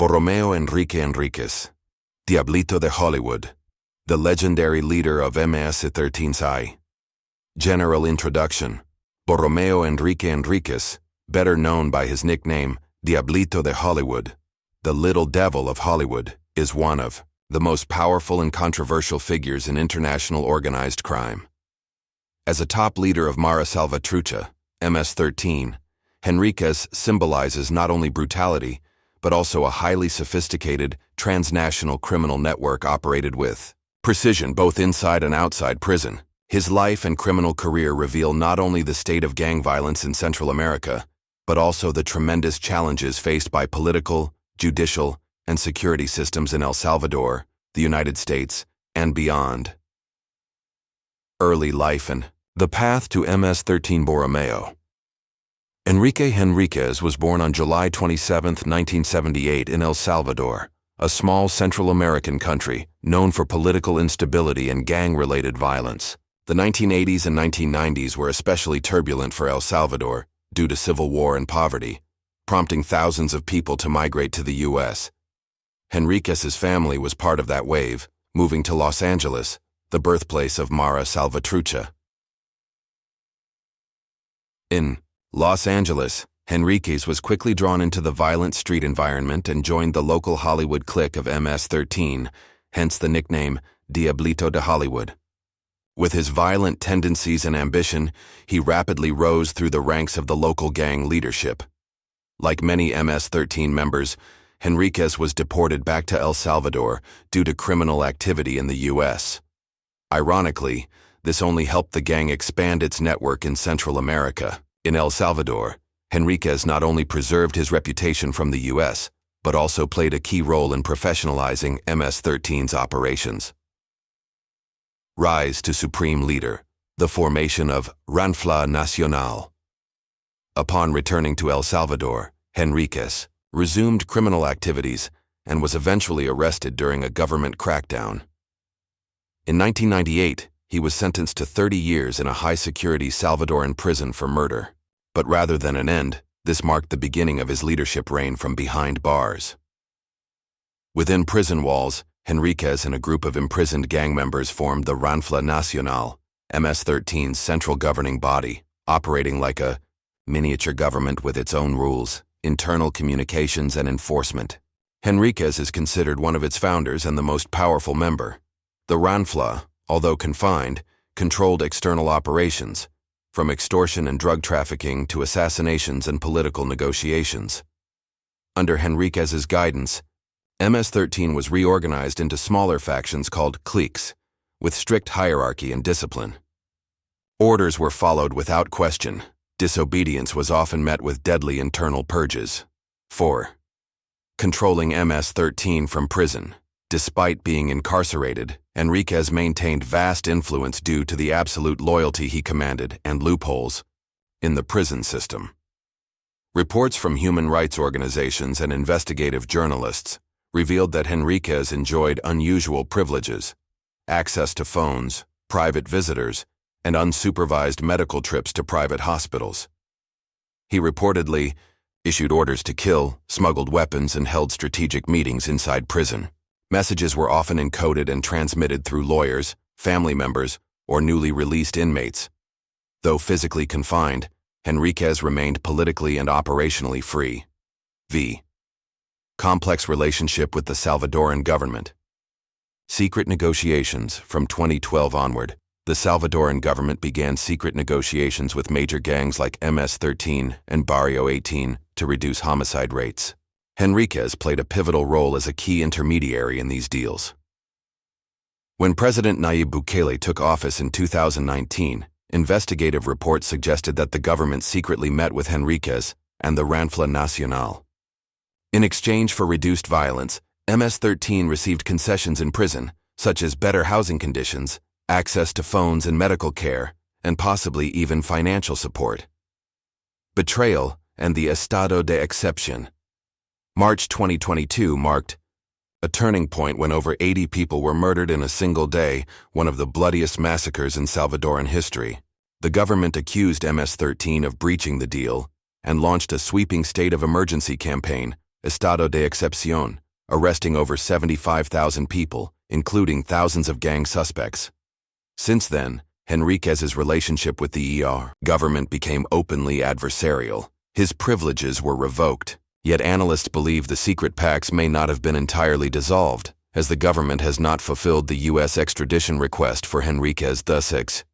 Borromeo Enrique Henríquez, Diablito de Hollywood, the legendary leader of MS13. General introduction. Borromeo Enrique Henríquez, better known by his nickname Diablito de Hollywood, the Little Devil of Hollywood, is one of the most powerful and controversial figures in international organized crime. As a top leader of Mara Salvatrucha, MS13, Henríquez symbolizes not only brutality, but also a highly sophisticated, transnational criminal network operated with precision both inside and outside prison. His life and criminal career reveal not only the state of gang violence in Central America, but also the tremendous challenges faced by political, judicial, and security systems in El Salvador, the United States, and beyond. Early life and the path to MS13. Borromeo Enrique Henríquez was born on July 27, 1978 in El Salvador, a small Central American country known for political instability and gang-related violence. The 1980s and 1990s were especially turbulent for El Salvador due to civil war and poverty, prompting thousands of people to migrate to the U.S. Henríquez's family was part of that wave, moving to Los Angeles, the birthplace of Mara Salvatrucha. In Los Angeles, Henríquez was quickly drawn into the violent street environment and joined the local Hollywood clique of MS13, hence the nickname Diablito de Hollywood. With his violent tendencies and ambition, he rapidly rose through the ranks of the local gang leadership. Like many MS13 members, Henríquez was deported back to El Salvador due to criminal activity in the U.S. Ironically, this only helped the gang expand its network in Central America. In El Salvador, Henríquez not only preserved his reputation from the U.S., but also played a key role in professionalizing MS13's operations. Rise to supreme leader, the formation of Ranfla Nacional. Upon returning to El Salvador, Henríquez resumed criminal activities and was eventually arrested during a government crackdown. In 1998, he was sentenced to 30 years in a high-security Salvadoran prison for murder. But rather than an end, this marked the beginning of his leadership reign from behind bars. Within prison walls, Henríquez and a group of imprisoned gang members formed the Ranfla Nacional, MS13's central governing body, operating like a miniature government with its own rules, internal communications, and enforcement. Henríquez is considered one of its founders and the most powerful member. The Ranfla, although confined, controlled external operations, from extortion and drug trafficking to assassinations and political negotiations. Under Henríquez's guidance, MS13 was reorganized into smaller factions called cliques, with strict hierarchy and discipline. Orders were followed without question. Disobedience was often met with deadly internal purges. 4. Controlling MS13 from prison. Despite being incarcerated, Henríquez maintained vast influence due to the absolute loyalty he commanded and loopholes in the prison system. Reports from human rights organizations and investigative journalists revealed that Henríquez enjoyed unusual privileges, access to phones, private visitors, and unsupervised medical trips to private hospitals. He reportedly issued orders to kill, smuggled weapons, and held strategic meetings inside prison. Messages were often encoded and transmitted through lawyers, family members, or newly released inmates. Though physically confined, Henríquez remained politically and operationally free. V. Complex relationship with the Salvadoran government. Secret negotiations. From 2012 onward, the Salvadoran government began secret negotiations with major gangs like MS13 and Barrio 18 to reduce homicide rates. Henríquez played a pivotal role as a key intermediary in these deals. When President Nayib Bukele took office in 2019, investigative reports suggested that the government secretly met with Henríquez and the Ranfla Nacional. In exchange for reduced violence, MS13 received concessions in prison, such as better housing conditions, access to phones and medical care, and possibly even financial support. Betrayal and the estado de excepción. March 2022 marked a turning point when over 80 people were murdered in a single day, one of the bloodiest massacres in Salvadoran history. The government accused MS13 of breaching the deal and launched a sweeping state of emergency campaign, estado de excepción, arresting over 75,000 people, including thousands of gang suspects. Since then, Henríquez's relationship with the government became openly adversarial. His privileges were revoked. Yet analysts believe the secret pacts may not have been entirely dissolved, as the government has not fulfilled the U.S. extradition request for Henríquez. Thus,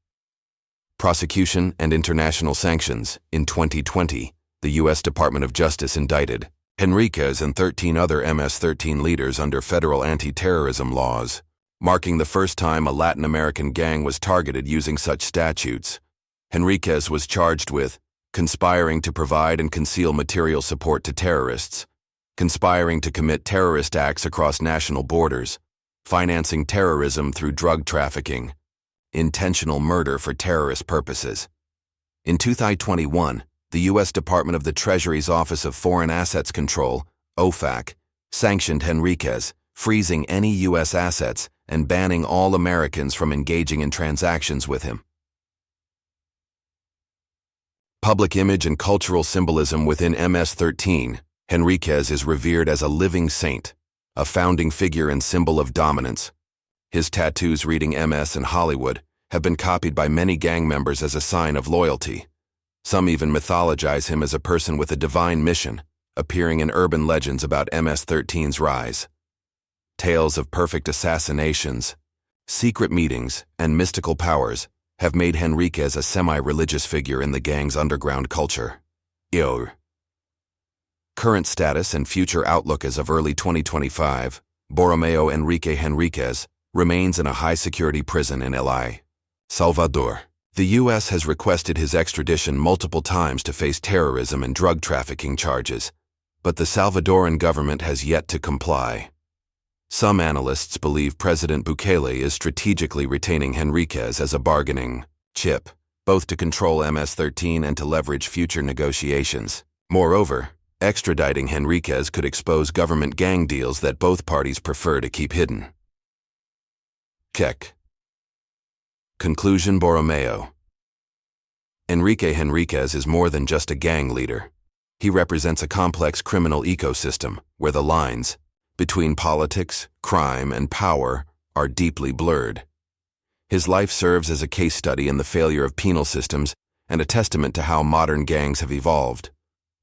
prosecution and international sanctions. In 2020, the U.S. Department of Justice indicted Henríquez and 13 other MS-13 leaders under federal anti-terrorism laws, marking the first time a Latin American gang was targeted using such statutes. Henríquez was charged with conspiring to provide and conceal material support to terrorists, conspiring to commit terrorist acts across national borders, financing terrorism through drug trafficking, intentional murder for terrorist purposes. In 2021, the U.S. Department of the Treasury's Office of Foreign Assets Control, OFAC, sanctioned Henríquez, freezing any U.S. assets and banning all Americans from engaging in transactions with him. Public image and cultural symbolism. Within MS-13, Henríquez is revered as a living saint, a founding figure and symbol of dominance. His tattoos reading MS in Hollywood have been copied by many gang members as a sign of loyalty. Some even mythologize him as a person with a divine mission, appearing in urban legends about MS-13's rise. Tales of perfect assassinations, secret meetings, and mystical powers have made Henríquez a semi-religious figure in the gang's underground culture. Current status and future outlook. As of early 2025, Borromeo Enrique Henríquez remains in a high-security prison in El Salvador. The U.S. has requested his extradition multiple times to face terrorism and drug trafficking charges, but the Salvadoran government has yet to comply. Some analysts believe President Bukele is strategically retaining Henríquez as a bargaining chip, both to control MS-13 and to leverage future negotiations. Moreover, extraditing Henríquez could expose government gang deals that both parties prefer to keep hidden. Conclusion. Borromeo Enrique Henríquez is more than just a gang leader. He represents a complex criminal ecosystem where the lines between politics, crime, and power are deeply blurred. His life serves as a case study in the failure of penal systems and a testament to how modern gangs have evolved: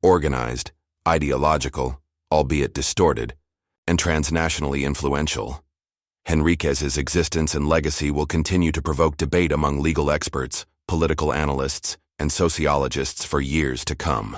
organized, ideological, albeit distorted, and transnationally influential. Henríquez's existence and legacy will continue to provoke debate among legal experts, political analysts, and sociologists for years to come.